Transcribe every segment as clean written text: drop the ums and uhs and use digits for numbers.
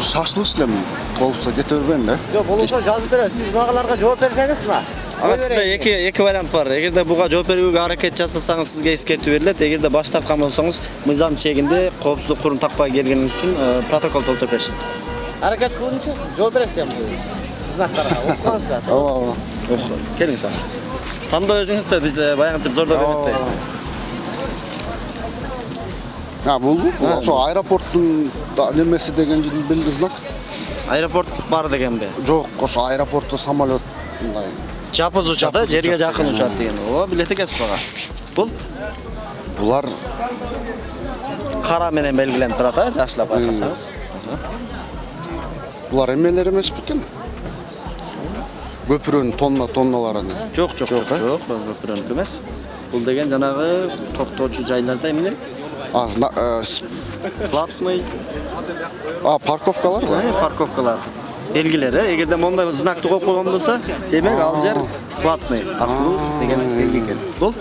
шашлык işlemi болса кете бербейм да. Жок, болсо жазып берем. Сиз багаларга жооп берсеңиз мына. Ага, сизде эки вариант бар. Эгерде буга жооп берүүгө аракет жасасаңыз, сизге эскертүү берилет. Эгерде баш тарткан болсоңуз, мыйзам чегинде коопсуздук курун такпай келгениңиз үчүн протокол толтуруп беришет. Аракет кылыңызчы, жооп бересиз. Знактарга окуңуздар. Ооба. Келиңиз ага. Тандоо өзүңүздө биз баягынтип зордоп эметпей. Бул ошо аэропорттун немеси деген билди знак. Аэропорт бар дегенби? Жок, ошо аэропортто самолет мындай. Жапыз учат, жерге жакын учат деген. О, билет экенсиз бага. Булар кара менен белгиленип турат, жакшылап байкасаңыз. Булар эмелер эмес бекен? Көпүрөнүн тонналары. Жок, көпүрөнүк эмес. Бул деген жанагы токтоочу жайларда эмне? Платный. Парковкалар бар. Парковкалар. Белгилер, эгерде мондай знакты коюп койгон болсо, демек ал жер платный. Аркылуу деген белги экен. Бул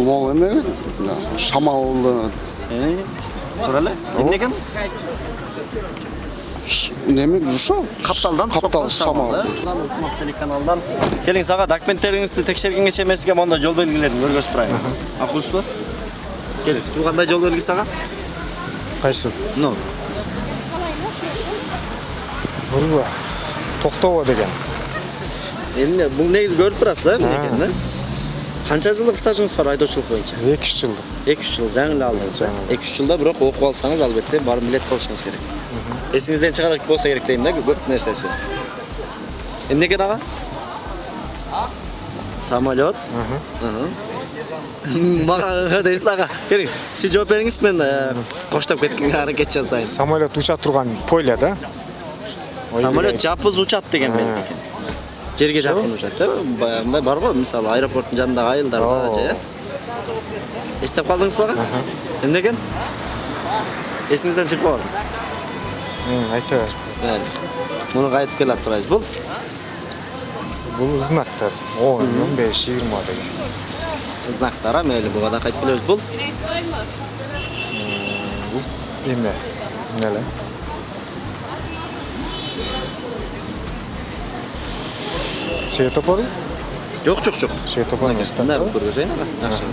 могу эме? Шамал. Тура эле. Эмне экен? Неме ушо? Капталдан шамал. Телеканалдан. Келиңиз ага, документтериңизди текшергенге мен сизге мондай жол белгилерин көргөзүп турайын. Акылсызбы? Келиңиз. Бул кандай жол белгиси ага? Кайсы? Ну. Бул токтоо деген. Эмне, бул негиз көрүп турасыз да, эмне экенин? Канча жылдык стажыңыз бар айдоочулук боюнча? 2 жылдык. 2 жыл жаңы эле алдыңыз. 2 жылда бирок окуп алсаңыз, албетте барып билет болушуңуз керек. Эсиңизден чыгарып болсо керек дейм да, көп нерсеси. Эмне экен ага? Самолет. Мага дейсиз ага. Келиң, сиз жооп бериңиз, мен коштоп кеткенге аракет жасайын. Самолет уча турган поле да? Самолет жапыз учат деген белги экен. Жерге жакын учат, баягындай бар го, мисалы аэропорттун жанындагы айылдарда же. Эстеп калдыңыз бага? Эмне экен? Эсиңизден чыгып калсын. Айта бер. Муну кайтып келат турайбыз. Бул знактар. 10, 15, 20 деген. Знактар, мейли буга да кайтып келебиз. Бул эме? Эмне? Светофор? Жок. Светофор эмес да. Мына көргөзөйүн ага. Жакшы.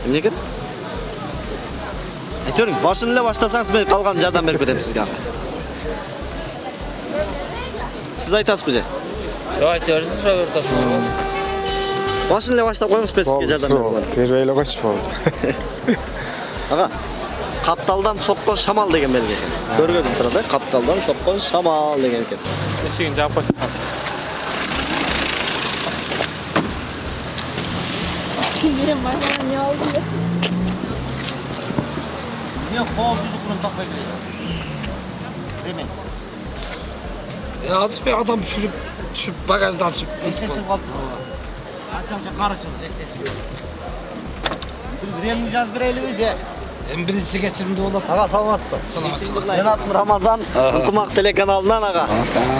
Эмне экен? Айтыңыз, башын эле баштасаңыз мен калган жардам берип кетем сизге. Сиз айтасызбы же? Жок, айтырсыз, ортосун. Башын эле баштап коюңуз, мен сизге жардам берем. Бербей эле койчу болду. Ага. Капталдан соккон шамал деген белги экен. Көргөзүп турат, капталдан соккон шамал деген экен. Эшигин жаап кой. Мен машина не алдым да. Мен коопсуздук курун такпай келесиз. Демеңиз. Azıcık bir adam düşüp bagajdan çıkıp. Эстен чыгып калды. Ачамча карычылды, эстен чыгып. Времени жазып берелиби же? Birisi geçirimde olup. Ага, саламатсызбы? Мен атым Рамазан, Ынтымак телеканалынан ага.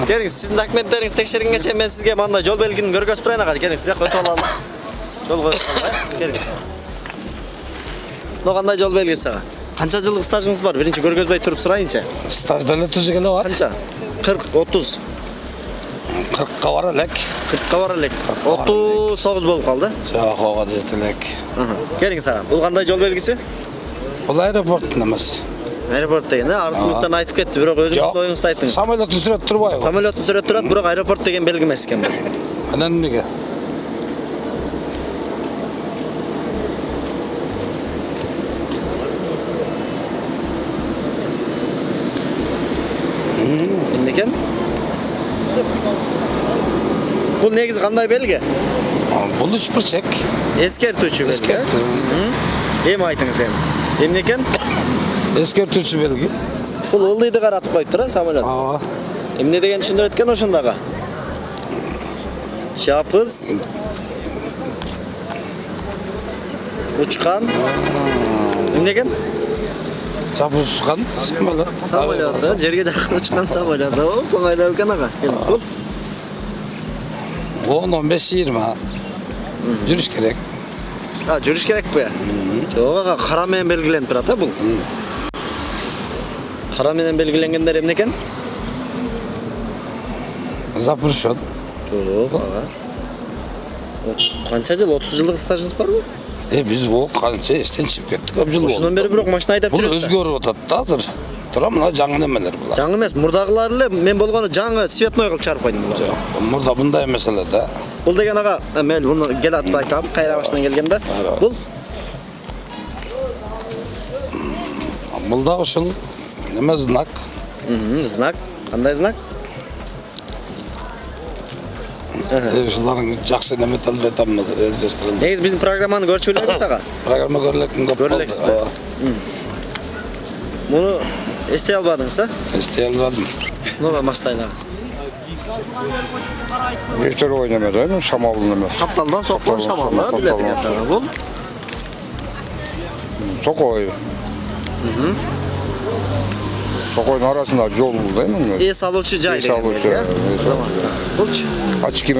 Келиңиз, сиздин документтериңизди текшергенге мен сизге мындай жол белгини көргөзүп турайын ага. Келиңиз, бияка өтүп алалы. Жол коюп алалы. Келиңиз. Мына кандай жол белгиси ага? Канча жылдык стажыңыз бар? Биринчи көргөзбөй туруп сурайынчы. Stajda ne tüzgeli var? Канча? 40, 30. 40'a var elek. 40 бар элек. 39 болуп калды. Yok o kadar elek. Келиңиз ага. Бул кандай жол белгиси? O aeroportun emez. Аэропорт деген, артыңыздан айтып кетти, бирок өзүңүз оюңузду айтыңыз. Samolyotun süret turbay. Самолетту сүрөт турат, бирок аэропорт деген белги эмес экен бул. Anan nege? Эмне экен? Бул негизи кандай белги? Bunu hiçbir çek. Эскертүүчү белги. Eskertü. Эми айтыңыз эми. Эмне экен? Eskertücü belge. Бул ылдыйды каратып коюп тура самолет. Эмне деген түшүндүрөт экен ошондого? Жапыз учкан. Эмне экен? Sabuzkan samolyot. Самолет, жерге жакын учкан самолет. Оп, оңайлап экен ага. Келиңиz бул. 10-15-20. Жүрүш керек. Жүрүш керекпи? Жок ага, кара менен белгиленип турат бул. Кара менен белгиленгендер эмне экен? Запрещен. Жок, ага. Канча жыл? 30 жылдык стажыңыз барбы? Biz bu kança işten çıkıp kettik. Көп жыл Ошондон болды. бери бирок машина айдап Бұл жүрөсүз. өзгөрүп атат да азыр. Тура мына жаңы немелер булар. Жаңы эмес, мурдагылар эле мен болгону жаңы цветной кылып чыгарып койдум булар. Мурда мындай меселе да. Бул деген ага, мен буну кел атып айтам, кайра башынан келген да. Бул Бұл да ошол неме знак. знак. Кандай знак? Ушулардын жакшы неме талбет аммазыр өздөштүрүлдү. Негиз биздин программаны көрчү элебиз ага. Программа көрүлөктүн көп Көрүлексизби? Муну эстей албадыңыз, а? Эстей албадым. Муну баштайлы. Вечер ойнамай да, шамалын емес. Капталдан соккон шамалды билет экенсиң. Бул Токой. Токойдун арасында жол да эми. эс алуучу жай Эс алуучу, Булчу. Ачки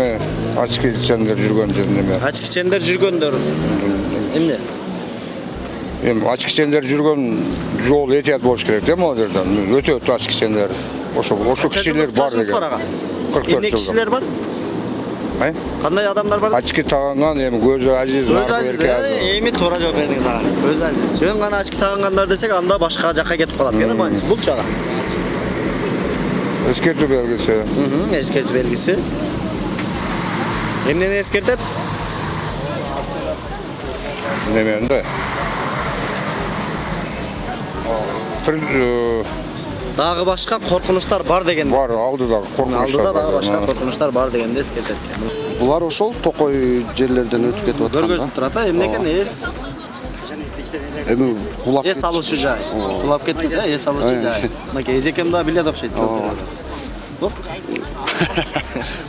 сендер жүргөн жеринде. Ачки сендер жүргөндөр. Эмне? Эми ачки сендер жүргөн жол этият болуш керек да могу жерден. Өтөт ачки сендер. Ошо кишилер бар деген. деген. 44 Эмне жылда. кишилер бар? Ай? Кандай адамдар бар? Ачки тагынган эми көзү азиз. Өз азиз, эми туура жооп бердиңиз ага. Өз азиз. Жөн гана ачки тагынгандар десек, анда башка жакка кетип калат экен, майнысы. Булчу ага. Эскертүү белгиси. Эскертүү белгиси. Эмнени эскертет? Неменде? Дагы башка коркунучтар бар деген. Бар, алдыда коркунучтар. Алдыда дагы башка коркунучтар бар дегенди эскертет. Булар ошол токой жерлерден өтүп кетип аткан Көргөзүп турат, эмне экен эс? Эми кулап Эс алуучу жай. Кулап кетти да, эс алуучу жай. Мынакей эжекем да билет окшойт.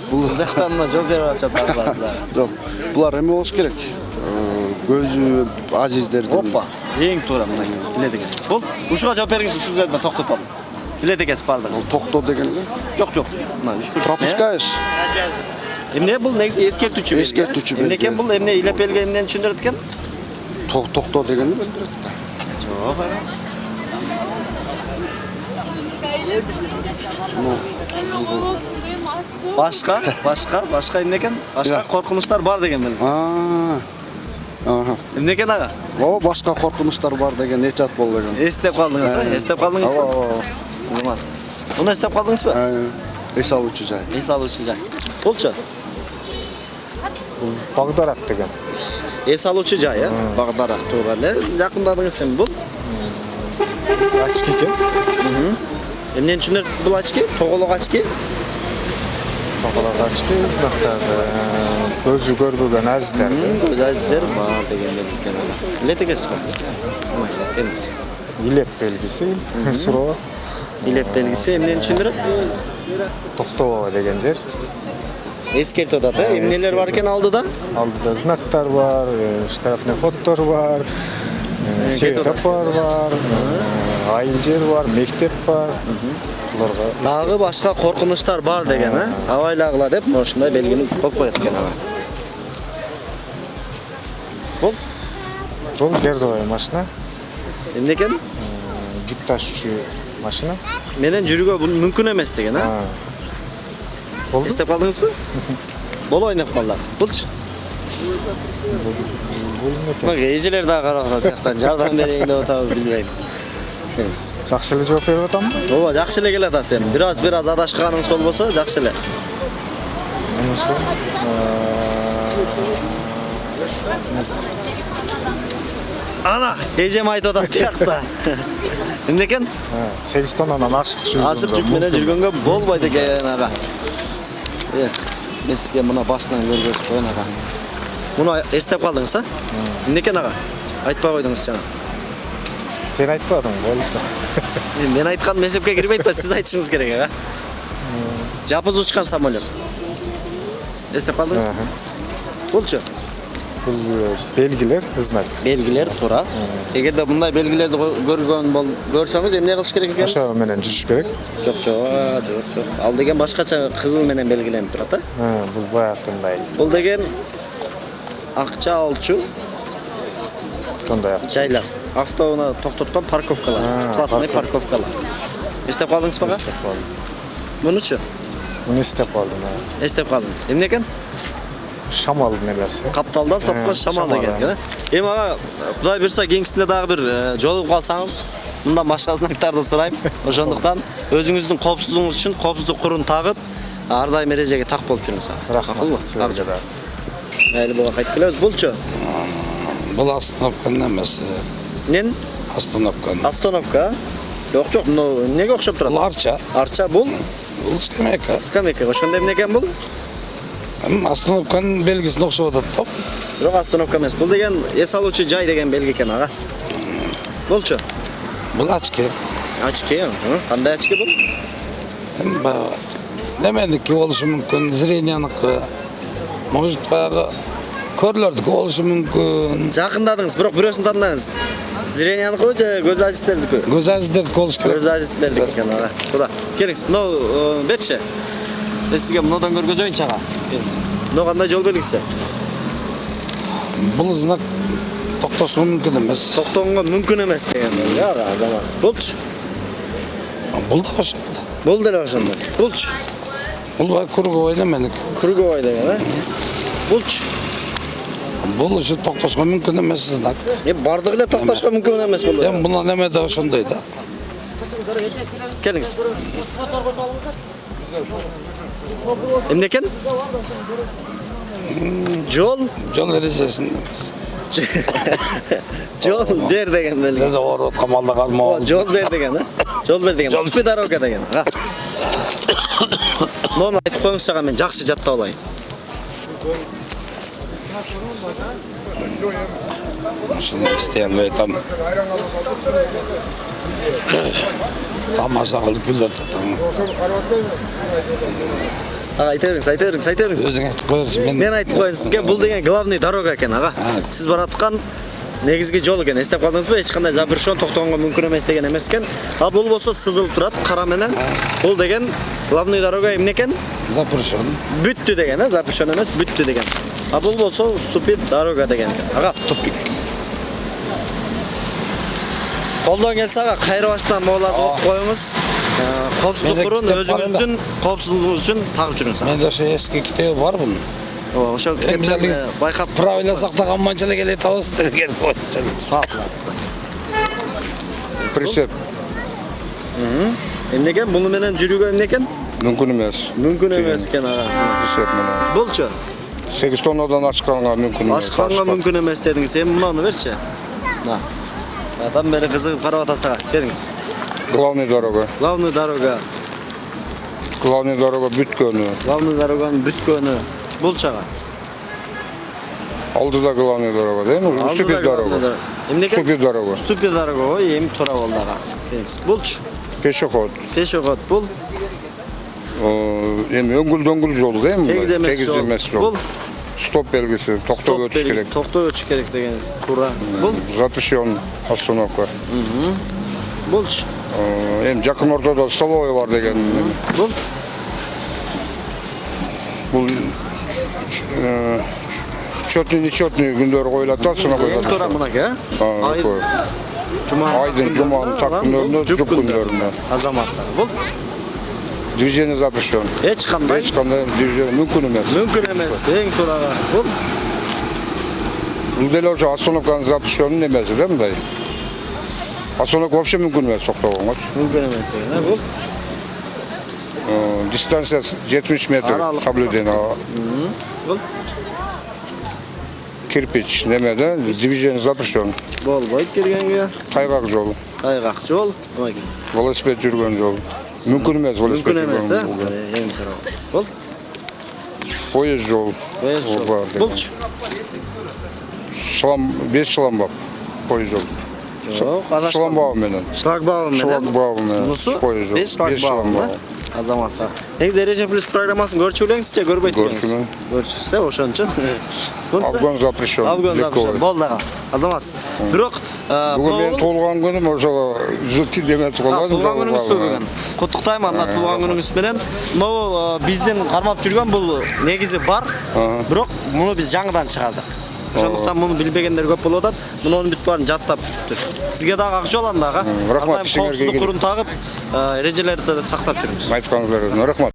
Бул жактан мына жооп берип атышат баалар. Жок, булар эме болуш керек. Көзү азиздердин. Оппа, эң туура мына билет экенсиз. Бул ушуга жооп бергиз, ушул жерде токтотолу. Билет экенсиз бардыгы. Токто дегенде. Жок, жок. Мына үшкүр. Пропускаешь. Эмне бул негизи эскертүүчү белги. Эскертүүчү белги. Эмне экен бул? Эмне илеп белги эмнени түшүндүрөт экен? Токто дегенди билдирет да. Жок, ага. Башка эмне экен? Башка коркунучтар бар деген белги. Аха. Эмне экен ага? О, башка коркунучтар бар деген нече болду экен. Эстеп калдыңыз, а? Эстеп калдыңызбы? Болмас. Муну эстеп калдыңызбы? Эс алуучу жай. Эс алуучу жай. Болчу. Багдарак деген. Эс алуучу жай, э? Багдарак туура эле. Жакындадыңыз эми бул. Ачки экен. Эмнени түшүнөт бул ачки? Тоголок ачки. Тоголок ачки знактар. Көзү көрбөгөн азиздер. Көз азиздер бар деген белги экен. Билет экенсиз го? Келиңиз. Илеп белгиси, суроо, Билет белгиси эмнени түшүндүрөт? токтоо деген жер. Эскертип атат, э? Эмнелер бар экен алдыда? Алдыда знактар бар, штрафный ходдор бар, светофор бар, айыл жер бар, мектеп бар. Буларга Дагы башка коркунучтар бар деген, э? Абайлагыла деп ушундай белгини коюп коет экен ага. бул герзовая машина, Эмне экен? жүк ташуучу машина. Менен жүрүүгө бул мүмкүн эмес деген, э? Болду. Эстеп калдыңызбы? Бол ойноп калды. Булчу. Бак, эжелер дагы карап атат, жактан жардам берейин деп атабы билбейм. Жакшы эле жооп берип атамбы? Ооба, жакшы эле келатасыз эми. Бир аз адашканыңыз болбосо, жакшы эле. Мунусу Ана, эжем айтып атат тиякта. Эмне экен? 8 тоннанан ашык жүргөн. Ашык жүк менен жүргөнгө болбойт экен ага. Мен сизге мына башынан көргөзүп коеюн ага. Муну эстеп калдыңыз, а? Эмне экен ага? Айтпай койдуңуз жана. Сен айтпадың, болду. Мен айтканым эсепке кирбейт да, сиз айтышыңыз керек ага. Жапыз учкан самолет. Эстеп калдыңызбы? Болчу. Бул белгилер, знак. Белгилер туура. Эгерде мындай белгилерди көрсөңүз эмне кылыш керек экен? Ошо менен жүрүш керек. Жок. Ал деген башкача кызыл менен белгиленип турат, а? Бул баягындай. Бул деген акча алчу Сондай ак. жайлар. Автоуна токтоткон парковкалар. Платный парковкалар. Эстеп калдыңыз бага? Эстеп калдым. Мунучу? Муну эстеп калдым. Эстеп калдыңыз. Эмне экен? Шамал нерсе. Капталдан сопкон шамал шамал, деген экен. Эми ага, Кудай буйрса кеңсинде дагы бир жолугуп калсаңыз, мындан башка знактарды сурайм. Ошондуктан өзүңүздүн коопсуздугуңуз үчүн коопсуздук курун тагып, ар дайым эрежеге так болуп жүрүңүз. Рахмат. Силерге да. Майли буга кайтып келебиз. Булчу. Бұл остановканың емес. Нен? Остановканың. Остановка. Жок, мына эмнеге окшоп турат? Бұл арча. Арча бул? Бұл скамейка. Скамейка. Ошондо эмне экен бул? Остановканың белгісін окшоп атат топ. Жок, остановка эмес. Бул деген эс алуучу жай деген белги экен ага. Булчу. Бұл очки. Очки. Кандай очки бул? Неменики болушу мүмкүн, зренияныкы. Может, баягы көрлөрдүкү болушу мүмкүн. Жакындадыңыз, бирок бирөөсүн тандаңыз. Зренияныкы же көз ажистердики? Көз ажистердики болуш керек. Көз ажистердики экен ага. Туура. Келиңиз, мына берчи. Мен сизге мындан көргөзөйүнчү ага. Келиңиз. Мына кандай жол белгиси? Бұл знак токтошко мүмкүн эмес. Токтогонго мүмкүн эмес деген ага, азамат. Булчу. Бұл да ошол. Бул деле ошондой. Булчу. Бұл круговой неменики. Круговой деген, Булчу. Бұл ушу токтошко мүмкүн эмес знак. Бардыгы эле токтошко мүмкүн эмес бул. Эми бунун неме да ошондой да. Келиңиз. Эмне экен? Жол Жол эрежесин эмес. Жол бер деген белги. Жаза ооруп камалда калмоо. Жол бер деген, Жол бер деген. Уступи дорога деген. Нормал айтып коюңузчу ага, мен жакшы жаттап алайын. Шуну истей албай атам. Тамаша кылып күлөт атам. Айта бериңиз. Өзүң айтып коерсуң, Мен айтып коеюн сизге, бул деген главный дорога экен ага. Сиз бараткан негизги жол экен. Эстеп калдыңызбы? Эч кандай запрещен, токтогонго мүмкүн эмес деген эмес экен. А бул болсо сызылып турат кара менен. Бул деген главный дорога эмне экен? запрещен. Бүттү деген, запрещен эмес, бүттү деген. А бул болсо уступит дорога деген экен. Ага, Тупик. колдон келсе ага, кайрыбаштан моуларды окуп коюңуз. Коопсуздук курун өзүңүздүн коопсуздугуңуз үчүн тагып жүрүңүз. Менде ошо эски китеби бар bunun. Ошо китептерди байкап Правильно сактаган манча эле келет табыз деген боюнча. Присеп. Эмне экен? Буну менен жүрүүгө эмне экен? Мүмкүн эмес. Мүмкүн эмес экен ага. Присеп менен. Булчу. 8 тоннадан ашканга мүмкүн эмес. Ашканга мүмкүн эмес дедиңиз. Эми мунуну берчи. Мына. Адам бери кызыгып карап атасага. Келиңиз. Главный дорога. Главный дорога. Главный дорога бүткөнү. Главный дороганын бүткөнү. Булчага. Алдыда главный дорога, да? Уступи дорога. Эмне экен? Уступи дорога. Уступи дорога. Ой, эми туура болду ага. Келиңиз. Булчу. Пешеход. Пешеход бул. Эми өңгүл жол, да? Тегиз эмес жол. Бул стоп белгиси, токтоп өтүш керек. Токтоп өтүш керек дегениз. Туура. Бул Запрещен остановка. Булчу. Эми жакын ортодо столовый бар деген. Бул Бул нечетный күндөрү коюлат да, сына коюлат. туура мынаке, Айдын, жуманын так күндөрүндө, жуп күндөрүндө. Азаматса. Бул Движение запрещен. эч кандай движение мүмкүн эмес. мүмкүн эмес. Эң туурага. Бул Бул деле ошо остановканын запрещенин эмеси да мындай. Остановка вообще мүмкүн эмес токтогонго. мүмкүн эмес деген, бул Дистанция 70 метр соблюдение. Бул Кирпич немеде, движение запрещен. болбойт киргенге. Тайгак жол, Тайгак жол. велосипед жүргөн жол. Мүмкүн эмес велосипед Мүмкүн эмес, жүргөн жол. Эң туура. Бул Поезд жол. жол. Булчу. Шлам 5 шламбап. Поезд жол. Жок, Шламбабы менен. Шлагбаум менен. Шлагбаум менен. Мунусу Поезд жол. 5 шлагбаум. Азаматса. Негизи эреже плюс программасын көрчү белеңизчи, көрбөйт Көрчүмүн. Көрчүсө ошон үчүн. Обгон запрещен. Обгон запрещен. Болду ага. Азаматсыз. Бирок Бүгүн менин туулган күнүм ошо зыты демет кылган. туулган күнүңүзбү бүгүн? Куттуктайм анда туулган күнүңүз менен. Могу биздин кармап жүргөн бул негизи бар. Бирок муну биз жаңыдан чыгардык. Ошондуктан муну билбегендер көп болуп атат. Мунун бүт баарын жаттап сизге дагы ак жол анда ага. Рахмат, ишиңерге Коопсуздук курун тагып, эрежелерди сактап жүрүңүз. Айтқаныңыздар рахмат.